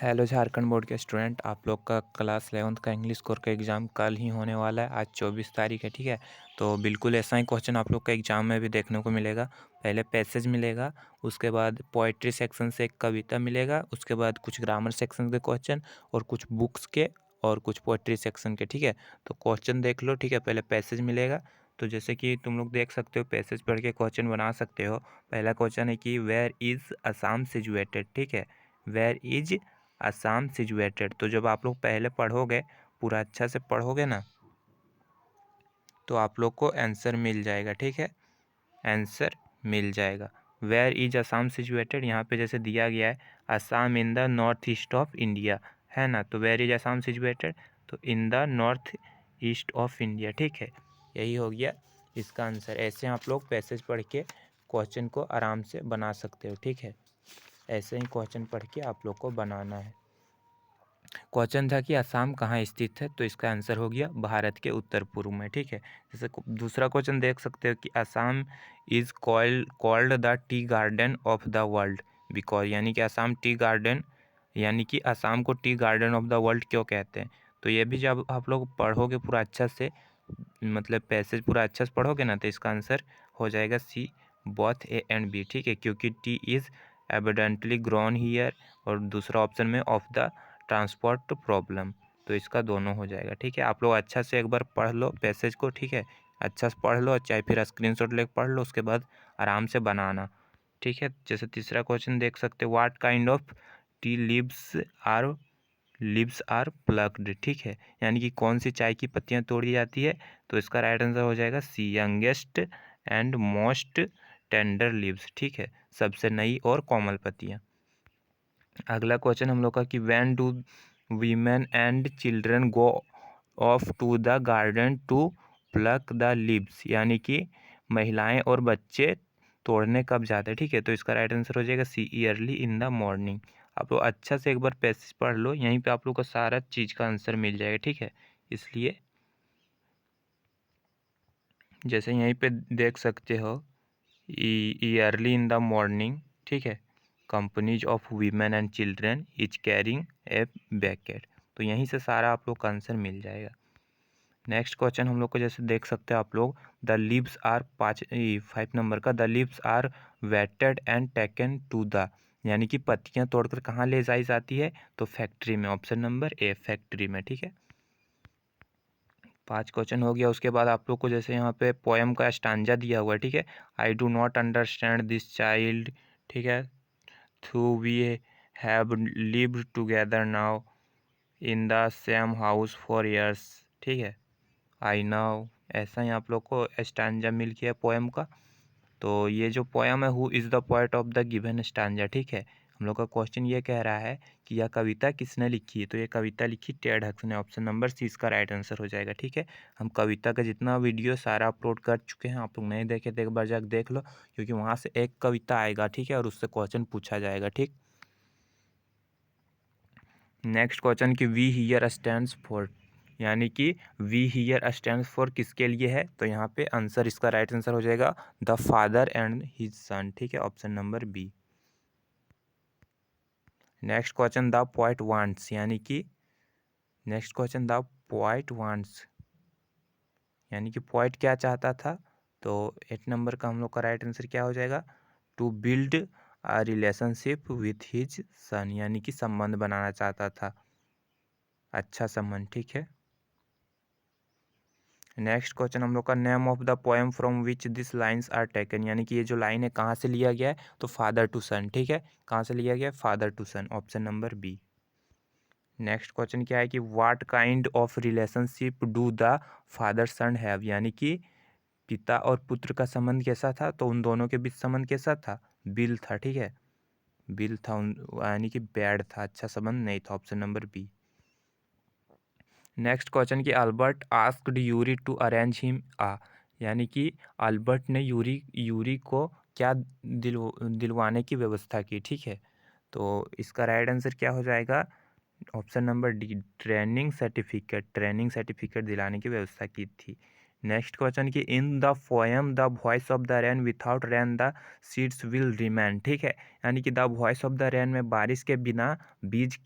Hello Jharkhand board के student, आप लोग का क्लास 11th का इंग्लिश कोर का एग्ज़ाम कल ही होने वाला है। आज 24 तारीख है, ठीक है। तो बिल्कुल ऐसा ही क्वेश्चन आप लोग का एग्ज़ाम में भी देखने को मिलेगा। पहले पैसेज मिलेगा, उसके बाद पोइट्री सेक्शन से एक कविता मिलेगा, उसके बाद कुछ ग्रामर सेक्शन के क्वेश्चन और कुछ बुक्स के और कुछ पोइट्री सेक्शन के, ठीक है। तो क्वेश्चन देख लो, ठीक है। पहले पैसेज मिलेगा, तो जैसे कि तुम लोग देख सकते हो, पैसेज पढ़ के क्वेश्चन बना सकते हो। पहला क्वेश्चन है कि वेयर इज़ असम सिचुएटेड, ठीक है। Where is Assam situated. तो जब आप लोग पहले पढ़ोगे, पूरा अच्छा से पढ़ोगे ना, तो आप लोग को आंसर मिल जाएगा, ठीक है। आंसर मिल जाएगा। वेयर इज असम सिचुएटेड, यहाँ पे जैसे दिया गया है Assam in the north east of India, है ना। तो वेयर इज असम सिचुएटेड, तो in the north east of India, ठीक है। यही हो गया इसका आंसर। ऐसे आप लोग पैसेज पढ़ के क्वेश्चन को आराम से बना सकते हो, ठीक है। ऐसे ही क्वेश्चन पढ़ के आप लोग को बनाना है। क्वेश्चन था कि असम कहाँ स्थित है, तो इसका आंसर हो गया भारत के उत्तर पूर्व में, ठीक है। जैसे दूसरा क्वेश्चन देख सकते हो कि Assam is called the tea garden of the world because, यानी कि असम टी गार्डन, यानी कि असम को tea garden of the world क्यों कहते हैं। तो ये भी जब आप लोग पढ़ोगे पूरा अच्छा से, मतलब पैसेज पूरा अच्छा से पढ़ोगे ना, तो इसका आंसर हो जाएगा सी, बोथ ए एंड बी, ठीक है। क्योंकि T is evidently grown hear, और दूसरा ऑप्शन में ऑफ द ट्रांसपोर्ट प्रॉब्लम, तो इसका दोनों हो जाएगा, ठीक है। आप लोग अच्छा से एक बार पढ़ लो पैसेज को, ठीक है। अच्छा से पढ़ लो, चाहे फिर स्क्रीनशॉट लेकर पढ़ लो, उसके बाद आराम से बनाना, ठीक है। जैसे तीसरा क्वेश्चन देख सकते हो, what kind of tea leaves are plucked, ठीक है। यानी कि कौन सी चाय की पत्तियां तोड़ी जाती है, तो इसका राइट आंसर हो जाएगा C, youngest and most tender leaves, ठीक है। सबसे नई और कोमल पत्तियां। अगला क्वेश्चन हम लोग का कि when do women and children go off to the garden to pluck the leaves, यानी कि महिलाएं और बच्चे तोड़ने कब जाते हैं, ठीक है। तो इसका राइट आंसर हो जाएगा सी, ईयरली इन द मॉर्निंग। आप लोग अच्छा से एक बार पैसेज पढ़ लो, यहीं पे आप लोग को सारा चीज़ का आंसर मिल जाएगा, ठीक है। इसलिए जैसे यहीं पे देख सकते हो, ईयरली इन द मॉर्निंग, ठीक है। Companies of women and children is carrying a baked, तो यहीं से सारा आप लोग का आंसर मिल जाएगा। नेक्स्ट क्वेश्चन हम लोग को जैसे देख सकते हो आप लोग, द लीव्स आर 5 नंबर का, the leaves are weighted and taken to the, यानी कि पत्तियां तोड़कर कहाँ ले जाई जाती है, तो फैक्ट्री में। ऑप्शन नंबर ए, फैक्ट्री में, ठीक है। 5 क्वेश्चन हो गया। उसके बाद आप लोग को जैसे यहाँ पे पोएम का स्टांजा दिया हुआ है, ठीक है। I do not understand this child, ठीक है, through we have lived together now in the same house for years, ठीक है। आई नाउ, ऐसा ही आप लोग को स्टांजा मिल गया पोएम का। तो ये जो पोएम है, who is the poet of the given stanza, ठीक है। हम लोग का क्वेश्चन ये कह रहा है कि यह कविता किसने लिखी है, तो ये कविता लिखी टेड हक्स ने। ऑप्शन नंबर सी इसका राइट आंसर हो जाएगा, ठीक है। हम कविता का जितना वीडियो सारा अपलोड कर चुके हैं, आप लोग नहीं देखे तो एक बार जाकर देख लो, क्योंकि वहाँ से एक कविता आएगा, ठीक है, और उससे क्वेश्चन पूछा जाएगा, ठीक। नेक्स्ट क्वेश्चन कि वी हियर स्टैंड्स फॉर, यानी कि वी हियर स्टैंड्स फॉर किसके लिए है, तो यहाँ पे आंसर, इसका राइट आंसर हो जाएगा the father and his son, ठीक है। Option number B. Next question the poet wants, यानी कि next question the poet wants, यानी कि पोएट क्या चाहता था, तो 8 नंबर का हम लोग का राइट आंसर क्या हो जाएगा, to build a relationship with his son, यानी कि संबंध बनाना चाहता था, अच्छा संबंध, ठीक है। नेक्स्ट क्वेश्चन हम लोग का name of the poem from which this lines are taken, यानी कि ये जो लाइन है कहाँ से लिया गया है, तो फादर टू सन, ठीक है। कहाँ से लिया गया है, father to son, option number B. Next question क्या है कि what kind of relationship do the father son have, यानी कि पिता और पुत्र का संबंध कैसा था, तो उन दोनों के बीच संबंध कैसा था, बिल था, ठीक है। बिल था, यानी कि बैड था, अच्छा संबंध नहीं था, option number B. Next question कि Albert asked Yuri to arrange him ah, यानी कि अल्बर्ट ने यूरी को क्या दिलवाने की व्यवस्था की, ठीक है। तो इसका राइट आंसर क्या हो जाएगा, option number D, training certificate दिलाने की व्यवस्था की थी। नेक्स्ट क्वेश्चन कि in the poem the voice of the rain without rain the seeds will remain, ठीक है। यानी कि the voice of the rain में बारिश के बिना बीज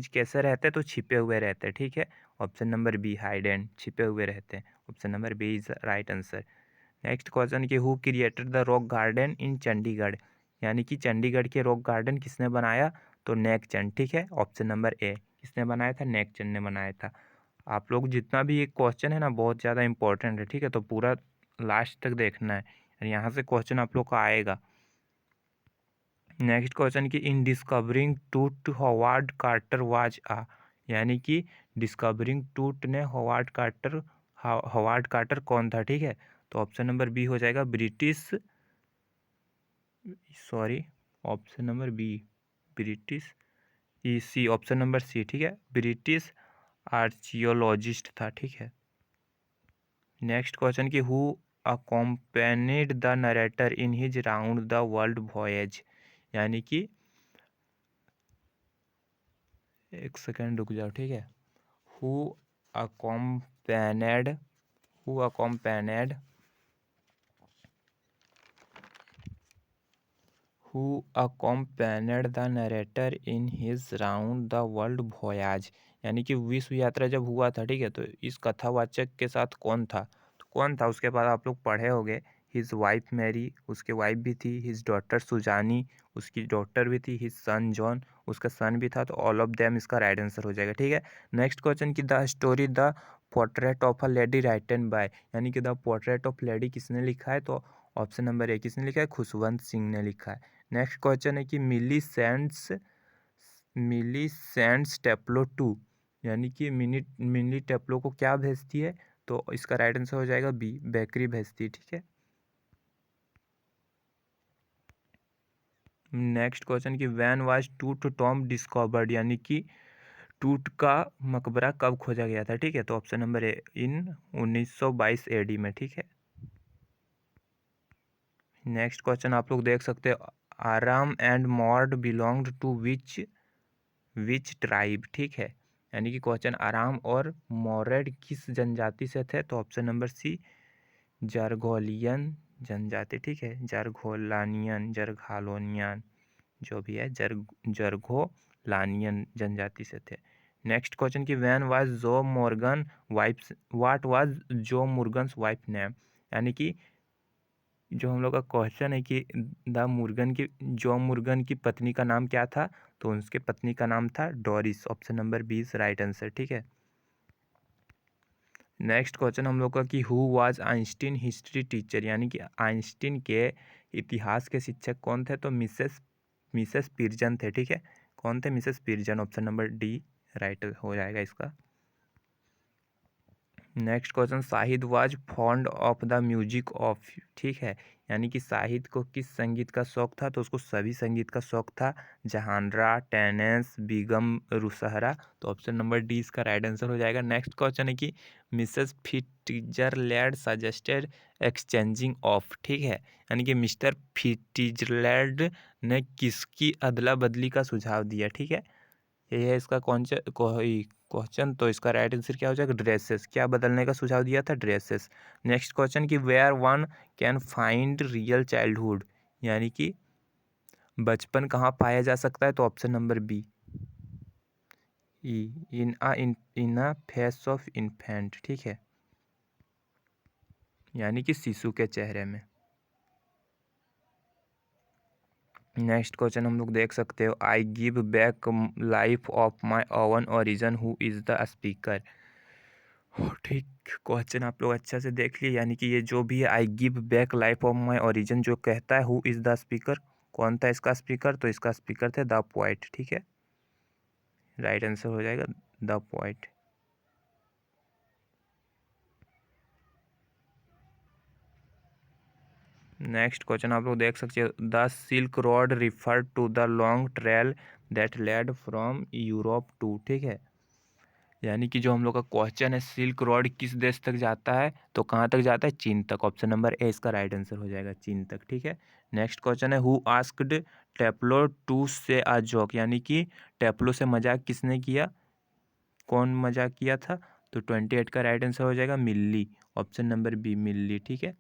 कैसे रहते, तो छिपे हुए रहते, ठीक है। ऑप्शन नंबर बी हाइडेन, छिपे हुए रहते हैं। Option number B is right answer. Next question कि who created the rock garden in Chandigarh, यानी कि चंडीगढ़ के रॉक गार्डन किसने बनाया, तो नेकचंद, ठीक है। ऑप्शन नंबर ए, किसने बनाया था, नेकचंद ने बनाया था। आप लोग जितना भी ये क्वेश्चन है ना बहुत ज़्यादा इंपॉर्टेंट है, ठीक है, तो पूरा लास्ट तक देखना है, यहाँ से क्वेश्चन आप लोग का आएगा। नेक्स्ट क्वेश्चन कि इन डिस्कवरिंग टूट हॉवार्ड कार्टर वाज आ, यानी कि डिस्कवरिंग टूट ने हॉवार्ड कार्टर कौन था, ठीक है। तो ऑप्शन नंबर बी हो जाएगा British, sorry, option number B British, E C, option number C, ठीक है, ब्रिटिश आर्चियोलॉजिस्ट था, ठीक है। नेक्स्ट क्वेश्चन कि who accompanied the narrator in his round the world voyage, यानी कि एक सेकेंड रुक जाओ, ठीक है। Who accompanied who accompanied who accompanied the narrator in his round the world voyage, यानी कि विश्व यात्रा जब हुआ था, ठीक है, तो इस कथावाचक के साथ कौन था, तो कौन था उसके बाद आप लोग पढ़े होंगे। हिज वाइफ मैरी, उसके वाइफ भी थी, हिज डॉटर सुजानी, उसकी डॉटर भी थी, हिज सन जॉन, उसका सन भी था, तो ऑल ऑफ देम इसका राइट आंसर हो जाएगा, ठीक है। नेक्स्ट क्वेश्चन की the story the portrait of a lady written by, यानी कि द पोर्ट्रेट ऑफ लेडी किसने लिखा है, तो ऑप्शन नंबर ए किसने लिखा है, खुशवंत सिंह ने लिखा है। नेक्स्ट क्वेश्चन है कि मिली सेंड्स टेप्लो टू, यानी कि मिली टेप्लो को क्या भेजती है, तो इसका राइट आंसर हो जाएगा बी, बेकरी भेजती है, ठीक है। नेक्स्ट क्वेश्चन कि व्हेन वाज टूट टॉम डिस्कवर्ड, यानी कि टूट का मकबरा कब खोजा गया था, ठीक है। तो option number A in 1922 AD में, ठीक है। नेक्स्ट क्वेश्चन आप लोग देख सकते हो, Aram and Mourad belonged to which tribe, ठीक है। यानी कि क्वेश्चन आराम और मौर्य किस जनजाति से थे, तो ऑप्शन नंबर सी जरगोलियन जनजाति, ठीक है, जरघोलानियन जरघालोनियन जो भी है, जरघोलानियन जनजाति से थे। नेक्स्ट क्वेश्चन की व्हेन वाज जो मोर्गन वाइफ व्हाट वाज जो मुर्गन्स वाइफ नेम, यानी कि जो हम लोग का क्वेश्चन है कि द मुर्गन की जो मुर्गन की पत्नी का नाम क्या था, तो उसके पत्नी का नाम था Doris, option number 20 right answer, ठीक है। नेक्स्ट क्वेश्चन हम लोग का कि who was Einstein history teacher, यानी कि आइंस्टीन के इतिहास के शिक्षक कौन थे, तो मिसेस पिर्जन थे, ठीक है। कौन थे, Mrs Pirzada, option number D right हो जाएगा इसका। Next question Shahid was fond of the music of, ठीक है। यानी कि शाहिद को किस संगीत का शौक था, तो उसको सभी संगीत का शौक था, जहानरा, टेनेंस, बीगम रुसहरा, तो ऑप्शन नंबर डी इसका राइट आंसर हो जाएगा। नेक्स्ट क्वेश्चन है कि मिसेस फिट्जरलैंड सजेस्टेड एक्सचेंजिंग ऑफ, ठीक है। यानी कि मिस्टर फिट्जरलैंड ने किसकी अदला बदली का सुझाव दिया, ठीक है। ये है इसका क्वेश्चन, तो इसका राइट आंसर क्या हो जाएगा, ड्रेसेस, क्या बदलने का सुझाव दिया था, ड्रेसेस। नेक्स्ट क्वेश्चन कि where one can find real childhood, यानी कि बचपन कहाँ पाया जा सकता है, तो option number B in a face of infant, ठीक है, यानी कि शिशु के चेहरे में। नेक्स्ट क्वेश्चन हम लोग देख सकते हो, I give back life of my oven origin who is the speaker, ठीक। क्वेश्चन आप लोग अच्छा से देख लिए, यानी कि ये जो भी है I give back life of my origin जो कहता है हु इज़ द स्पीकर, कौन था इसका स्पीकर, तो इसका स्पीकर थे द पोएट, ठीक है, राइट आंसर हो जाएगा द पोएट। नेक्स्ट क्वेश्चन आप लोग देख सकते हो, the silk road refer to the long trail that led from Europe to, ठीक है। यानी कि जो हम लोग का क्वेश्चन है सिल्क रोड किस देश तक जाता है, तो कहाँ तक जाता है, चीन तक, ऑप्शन नंबर ए इसका राइट आंसर हो जाएगा, चीन तक, ठीक है। नेक्स्ट क्वेश्चन है हु आस्क्ड टेप्लो टू से अ जोक, यानी कि टेप्लो से मजाक किसने किया, कौन मजाक किया था, तो 28 का राइट आंसर हो जाएगा मिल्ली, ऑप्शन नंबर बी मिल्ली, ठीक है।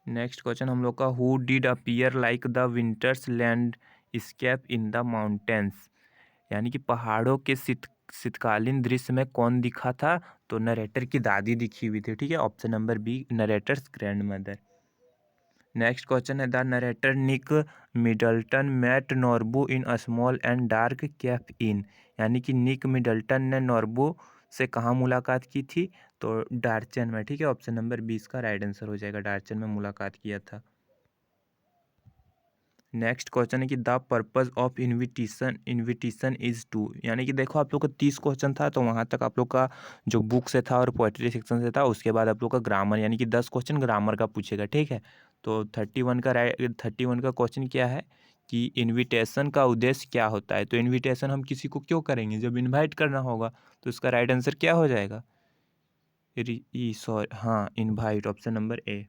नेक्स्ट क्वेश्चन हम लोग का, who did appear like the winters landscape in the mountains, यानी कि पहाड़ों के शीतकालीन दृश्य में कौन दिखा था? तो नरेटर की दादी दिखी हुई थी, ठीक है। Option number B, narrator's grandmother. Next question है, the narrator Nick Middleton met Norbu in a small and dark cafe in, यानी कि निक मिडल्टन ने नॉर्बू से कहाँ मुलाकात की थी? तो डार्चन में, ठीक है। ऑप्शन नंबर 20 का राइट आंसर हो जाएगा, डार्चन में मुलाकात किया था। नेक्स्ट क्वेश्चन है कि the purpose of invitation is to, यानी कि देखो आप लोग का 30 क्वेश्चन था, तो वहाँ तक आप लोग का जो बुक से था और पोएट्री सेक्शन से था, उसके बाद आप लोग का ग्रामर, यानी कि 10 क्वेश्चन ग्रामर का पूछेगा, ठीक है। तो 31 का क्वेश्चन क्या है कि इन्विटेशन का उद्देश्य क्या होता है? तो इन्विटेशन हम किसी को क्यों करेंगे? जब इन्वाइट करना होगा। तो इसका राइट आंसर क्या हो जाएगा? सॉरी, हाँ, इन्वाइट, ऑप्शन नंबर ए।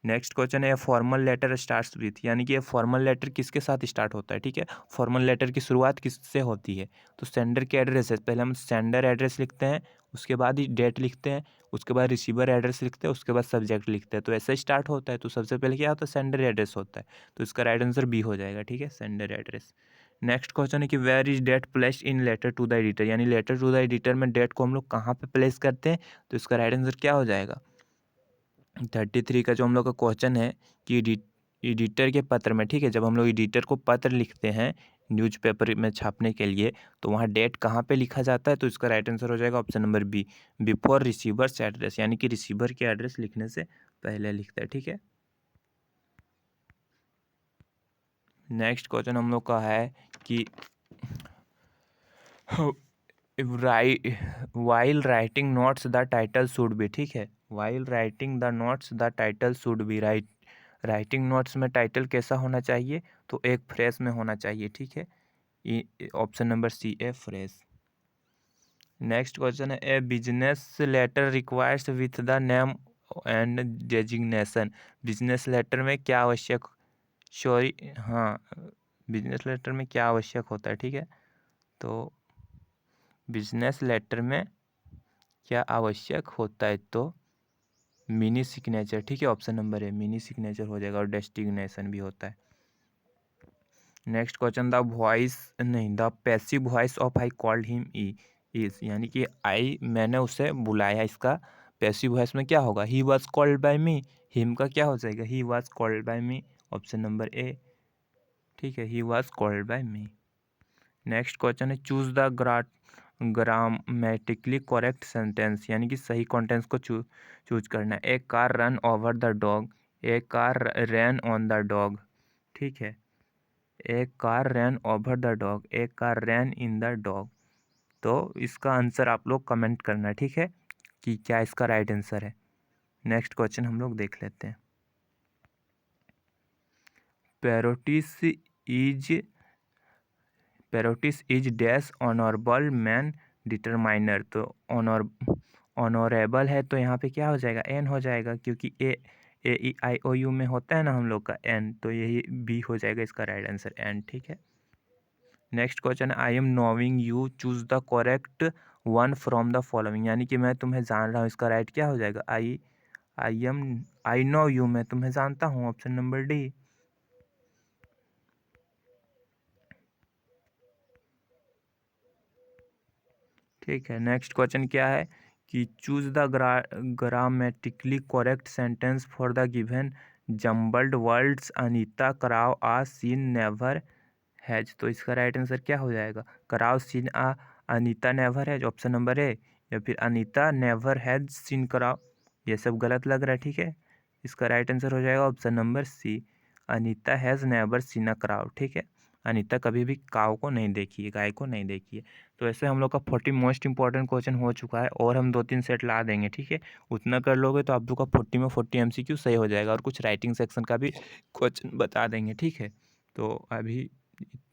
नेक्स्ट क्वेश्चन है, फॉर्मल लेटर स्टार्ट्स विथ, यानी कि ये फॉर्मल लेटर किसके साथ स्टार्ट होता है? ठीक है, फॉर्मल लेटर की शुरुआत किससे होती है? तो सेंडर के एड्रेस है, पहले हम सेंडर एड्रेस लिखते हैं, उसके बाद ही डेट लिखते हैं, उसके बाद रिसीवर एड्रेस लिखते हैं, उसके बाद सब्जेक्ट लिखते हैं। तो ऐसे स्टार्ट होता है। तो सबसे पहले क्या होता है? सेंडर एड्रेस होता है। तो इसका राइट आंसर बी हो जाएगा, ठीक है, सेंडर एड्रेस। नेक्स्ट क्वेश्चन है कि where is date placed in letter to the editor, यानी लेटर टू द एडिटर में डेट को हम लोग कहाँ पे प्लेस करते हैं? तो इसका राइट आंसर क्या हो जाएगा? 33 का जो हम लोग का क्वेश्चन है कि एडिटर के पत्र में, ठीक है, जब हम लोग एडिटर को पत्र लिखते हैं न्यूज़पेपर में छापने के लिए, तो वहाँ डेट कहाँ पे लिखा जाता है? तो इसका राइट आंसर हो जाएगा option number B, before receivers address, यानी कि रिसीवर के एड्रेस लिखने से पहले लिखता है, ठीक है। नेक्स्ट क्वेश्चन हम लोग का है कि while writing notes the title should be, ठीक है, while writing the notes the title should be, writing notes में टाइटल कैसा होना चाहिए? तो एक फ्रेज में होना चाहिए, ठीक है। Option number C, a phrase. Next question है, a business letter requires with the name and designation, business letter में क्या आवश्यक, सॉरी, हाँ, बिजनेस लेटर में क्या आवश्यक होता है? ठीक है, तो बिजनेस लेटर में क्या आवश्यक होता है? तो मिनी सिग्नेचर, ठीक है, ऑप्शन नंबर है, मिनी सिग्नेचर हो जाएगा, और डेस्टिनेशन भी होता है। नेक्स्ट क्वेश्चन, द वॉइस नहीं, the passive voice of I called him is, यानी कि आई, मैंने उसे बुलाया, इसका पैसिव वॉइस में क्या होगा? He was called by me, him का क्या हो जाएगा? He was called by me, option number A, ठीक है, he was called by me. Next question है, choose the grammatically correct sentence, यानी कि सही कॉन्टेंस को चूज करना है। A car run over the dog, a car ran on the dog, ठीक है। A car ran over the dog, a car ran in the dog. तो इसका आंसर आप लोग कमेंट करना, ठीक है, कि क्या इसका राइट आंसर है। नेक्स्ट क्वेश्चन हम लोग देख लेते हैं। Paritosh is Paritosh is dash honourable man determiner, तो ऑनरेबल है, तो यहाँ पे क्या हो जाएगा? एन हो जाएगा, क्योंकि ए ई आई ओ यू में होता है ना हम लोग का एन, तो यही बी हो जाएगा इसका राइट आंसर, एन, ठीक है। Next question, I am knowing you, choose the correct one from the following, यानी कि मैं तुम्हें जान रहा हूँ, इसका राइट क्या हो जाएगा? आई नो यू, मैं तुम्हें जानता हूँ, ऑप्शन नंबर डी। ठीक है, नेक्स्ट क्वेश्चन क्या है कि choose the grammatically correct sentence for the given jumbled words Anita कराव आ सीन नेवर हैज, तो इसका राइट आंसर क्या हो जाएगा? Crow seen a Anita never has, option number A, या फिर अनीता नेवर हैज सीन कराव, ये सब गलत लग रहा है, ठीक है। इसका राइट आंसर हो जाएगा option number C, Anita has never seen a crow, ठीक है। अनीता कभी भी काव को नहीं देखी है, गाय को नहीं देखी है। तो ऐसे हम लोग का 40 मोस्ट इंपॉर्टेंट क्वेश्चन हो चुका है, और हम 2-3 सेट ला देंगे, ठीक है। उतना कर लोगे तो आप लोग का 40 में 40 MCQ सही हो जाएगा, और कुछ राइटिंग सेक्शन का भी क्वेश्चन बता देंगे, ठीक है। तो अभी